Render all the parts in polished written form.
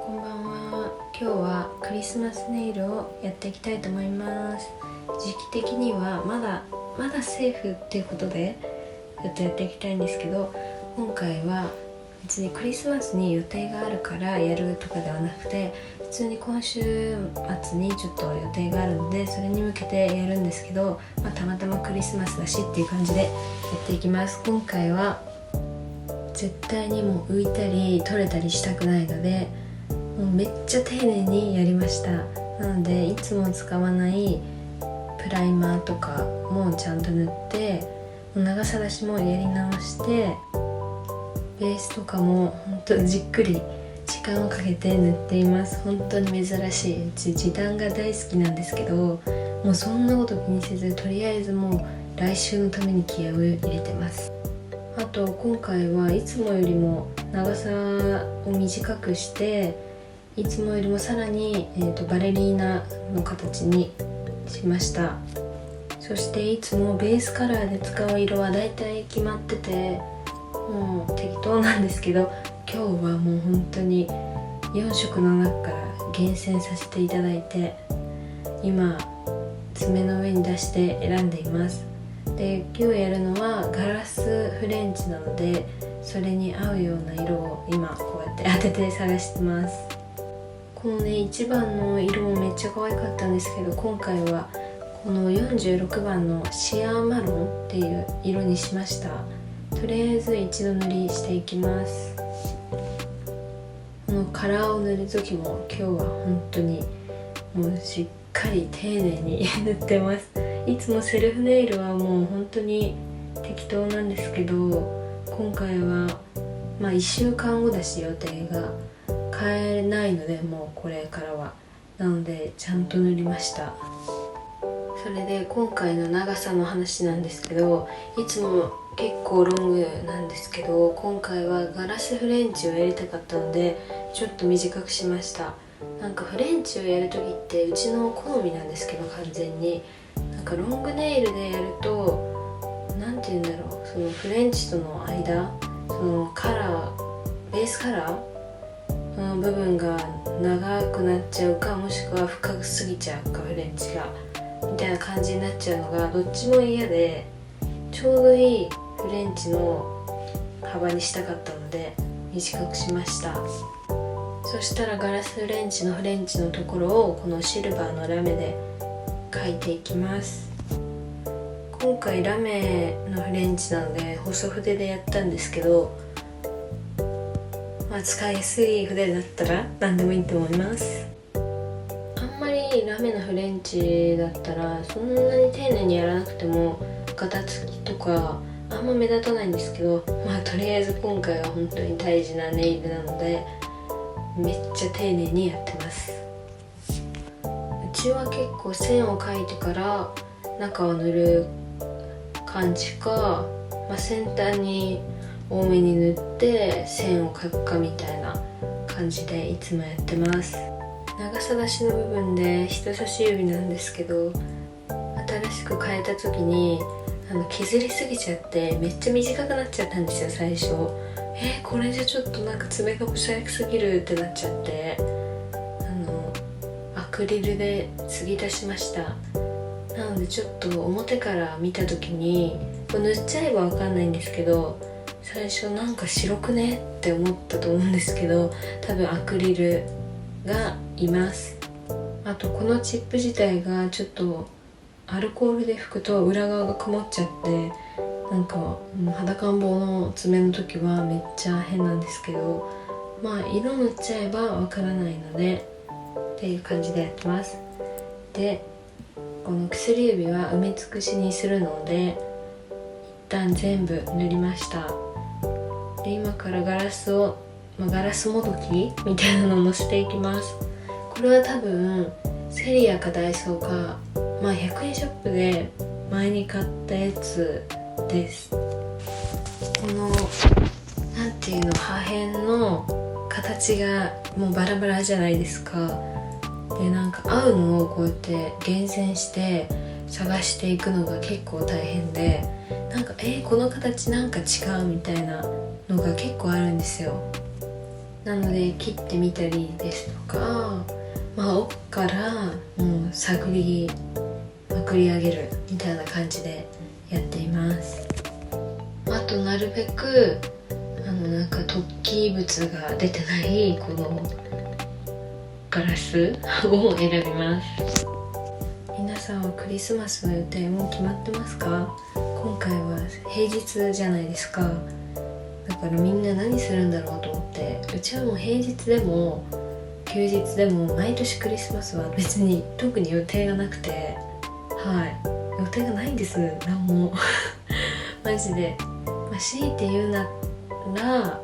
こんばんは。今日はクリスマスネイルをやっていきたいと思います。時期的にはまだセーフっていうことでずっとやっていきたいんですけど、今回は別にクリスマスに予定があるからやるとかではなくて、普通に今週末にちょっと予定があるので、それに向けてやるんですけど、たまたまクリスマスだしっていう感じでやっていきます。今回は絶対にもう浮いたり取れたりしたくないので、もうめっちゃ丁寧にやりました。なのでいつも使わないプライマーとかもちゃんと塗って、長さ出しもやり直して、ベースとかも本当じっくり時間をかけて塗っています。本当に珍しい。時短が大好きなんですけど、もうそんなこと気にせず、とりあえずもう来週のために気合を入れてます。あと今回はいつもよりも長さを短くして、いつもよりもさらに、バレリーナの形にしました。そしていつもベースカラーで使う色はだいたい決まってて、もう適当なんですけど、今日はもう本当に4色の中から厳選させていただいて、今爪の上に出して選んでいます。で、今日やるのはガラスフレンチなので、それに合うような色を今こうやって当てて探してます。このね、1番の色もめっちゃ可愛かったんですけど、今回はこの46番のシアーマロンっていう色にしました。とりあえず一度塗りしていきます。このカラーを塗る時も今日は本当にもうしっかり丁寧に塗ってます。いつもセルフネイルはもう本当に適当なんですけど、今回は1週間後だし、予定が変えないので、もうこれからはなのでちゃんと塗りました。それで今回の長さの話なんですけど、いつも結構ロングなんですけど、今回はガラスフレンチをやりたかったのでちょっと短くしました。なんかフレンチをやるときってうちの好みなんですけど、完全になんかロングネイルでやると、なんて言うんだろう、そのフレンチとの間、そのカラー、ベースカラーの部分が長くなっちゃうか、もしくは深くすぎちゃうか、フレンチがみたいな感じになっちゃうのがどっちも嫌で、ちょうどいいフレンチの幅にしたかったので短くしました。そしたらガラスフレンチのフレンチのところをこのシルバーのラメで描いていきます。今回ラメのフレンチなので細筆でやったんですけど、使いやすい筆だったら何でもいいと思います。あんまりラメのフレンチだったらそんなに丁寧にやらなくてもガタつきとかあんま目立たないんですけど、とりあえず今回は本当に大事なネイルなのでめっちゃ丁寧にやってます。うちは結構線を描いてから中を塗る感じか、先端に多めに塗って線を描くかみたいな感じでいつもやってます。長さ出しの部分で人差し指なんですけど、新しく変えた時に削りすぎちゃってめっちゃ短くなっちゃったんですよ、最初。これじゃちょっとなんか爪が不細工すぎるってなっちゃって、アクリルで継ぎ足しました。なのでちょっと表から見た時に、塗っちゃえばわかんないんですけど、最初なんか白くねって思ったと思うんですけど、多分アクリルがいます。あとこのチップ自体がちょっとアルコールで拭くと裏側が曇っちゃって、なんか裸感棒の爪の時はめっちゃ変なんですけど、色塗っちゃえばわからないのでっていう感じでやってます。で、この薬指は埋め尽くしにするので一旦全部塗りました。で、今からガラスを、ガラスもどきみたいなのをのせていきます。これは多分セリアかダイソーか、100円ショップで前に買ったやつです。このなんていうの、破片の形がもうバラバラじゃないですか。で、なんか合うのをこうやって厳選して探していくのが結構大変で、なんかこの形なんか違うみたいなのが結構あるんですよ。なので切ってみたりですとか、奥からもう探りまくり上げるみたいな感じでやっています。あとなるべくなんか突起物が出てないこのガラスを選びます。皆さんはクリスマスの予定もう決まってますか？今回は平日じゃないですか。だからみんな何するんだろうと思って、うちはもう平日でも休日でも毎年クリスマスは別に特に予定がなくて、予定がないんです。何もマジで、強いて言うなら、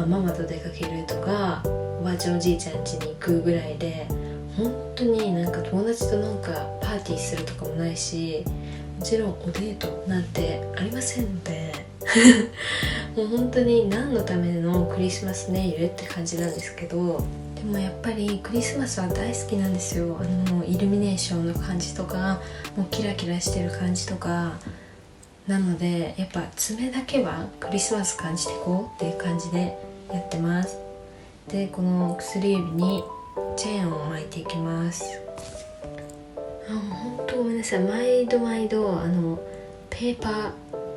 ママと出かけるとかおばあちゃんおじいちゃん家に行くぐらいで、本当になんか友達となんかパーティーするとかもないし、もちろんおデートなんてありませんのでもう本当に何のためのクリスマスネイルって感じなんですけど、でもやっぱりクリスマスは大好きなんですよ。イルミネーションの感じとか、もうキラキラしてる感じとかなので、やっぱ爪だけはクリスマス感じていこうっていう感じでやってます。で、この薬指にチェーンを巻いていきます。本当ごめんなさい、毎度ペーパー、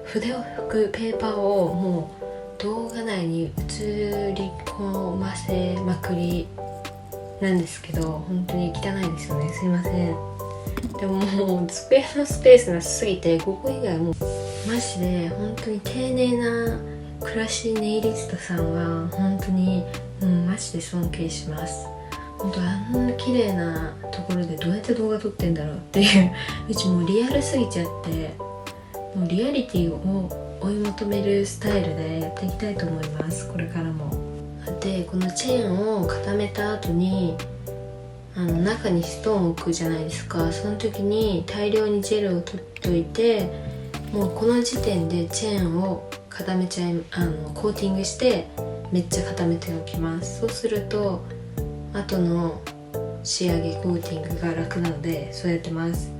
筆を拭くペーパーをもう動画内に映り込ませまくりなんですけど、本当に汚いですよね、すいません。でももう机のスペースがすぎて、ここ以外もマジで本当に丁寧な暮らしネイリストさんは本当にマジで尊敬します。本当あんな綺麗なところでどうやって動画撮ってんだろうっていううちもうリアルすぎちゃって、もうリアリティを追い求めるスタイルでやっていきたいと思います、これからも。で、このチェーンを固めた後に中にストーンを置くじゃないですか。その時に大量にジェルを取っといて、もうこの時点でチェーンを固めちゃいコーティングしてめっちゃ固めておきます。そうすると後の仕上げコーティングが楽なので、そうやってます。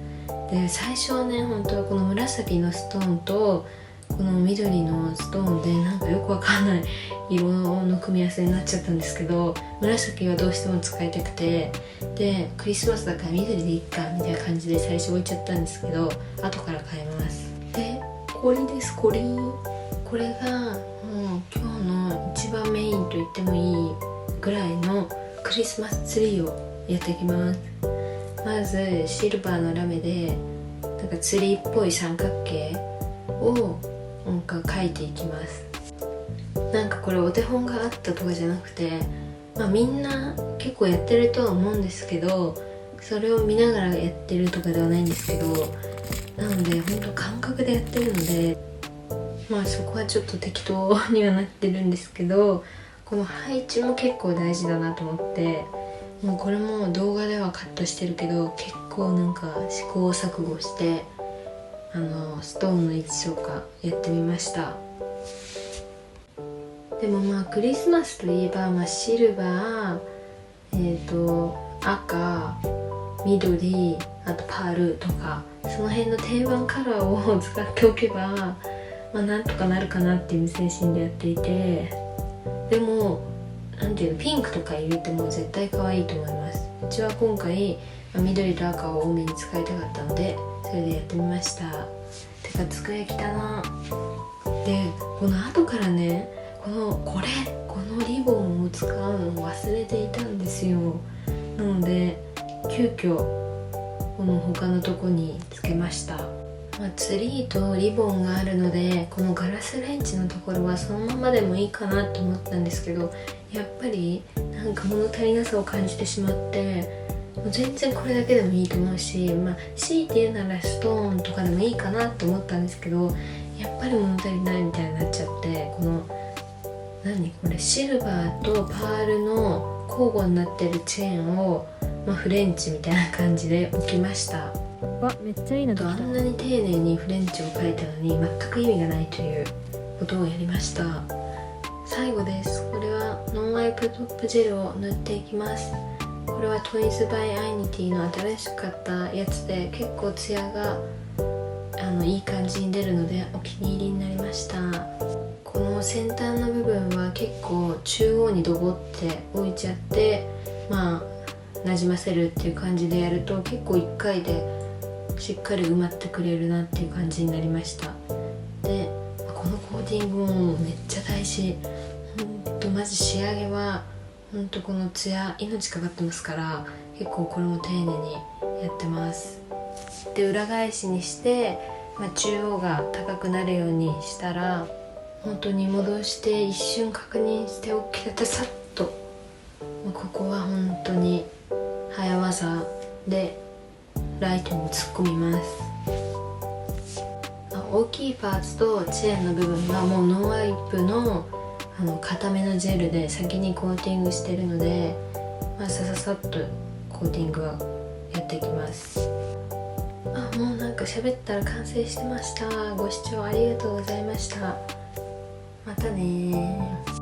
で、最初はね、本当はこの紫のストーンとこの緑のストーンでなんかよくわかんない色の組み合わせになっちゃったんですけど、紫はどうしても使いたくて、でクリスマスだから緑でいっかみたいな感じで最初置いちゃったんですけど、後から変えます。で、これです。これがもう今日の一番メインと言ってもいいぐらいのクリスマスツリーをやっていきます。まずシルバーのラメでなんかツリーっぽい三角形をなんか描いていきます。なんかこれお手本があったとかじゃなくて、みんな結構やってるとは思うんですけど、それを見ながらやってるとかではないんですけど、なので本当感覚でやってるので、そこはちょっと適当にはなってるんですけど、この配置も結構大事だなと思って、もうこれも動画ではカットしてるけど、結構なんか試行錯誤してストーンの位置とかやってみました。でもクリスマスといえば、シルバー、赤、緑、あとパールとか、その辺の定番カラーを使っておけばなんとかなるかなっていう精神でやっていて、でもなんていうの、ピンクとか入れても絶対可愛いと思います。うちは今回緑と赤を多めに使いたかったので、それでやってみました。てか机汚な。で、この後からね、このリボンを使うのを忘れていたんですよ。なので急遽この他のとこにつけました。ツリーとリボンがあるので、このガラスレンチのところはそのままでもいいかなと思ったんですけど、やっぱりなんか物足りなさを感じてしまって、もう全然これだけでもいいと思うし、強いて言うならストーンとかでもいいかなと思ったんですけど、やっぱり物足りないみたいになっちゃって、このこれシルバーとパールの交互になってるチェーンを、フレンチみたいな感じで置きました。めっちゃいいのできた。あんなに丁寧にフレンチを描いたのに全く意味がないということをやりました。最後です。これはノンワイプトップジェルを塗っていきます。これはトイズバイアイニティの新しく買ったやつで、結構ツヤがいい感じに出るのでお気に入りになりました。このもう先端の部分は結構中央にドボって置いちゃって、なじませるっていう感じでやると結構1回でしっかり埋まってくれるなっていう感じになりました。でこのコーティングもめっちゃ大事。マジ仕上げはこのツヤ命かかってますから、結構これも丁寧にやってます。で裏返しにして、中央が高くなるようにしたら、本当に戻して一瞬確認して OK だったらさっと、ここは本当に早技でライトに突っ込みます。大きいパーツとチェーンの部分はもうノンワイプの固めのジェルで先にコーティングしてるので、さっとコーティングはやっていきます。もうなんか喋ったら完成してました。ご視聴ありがとうございました。またね。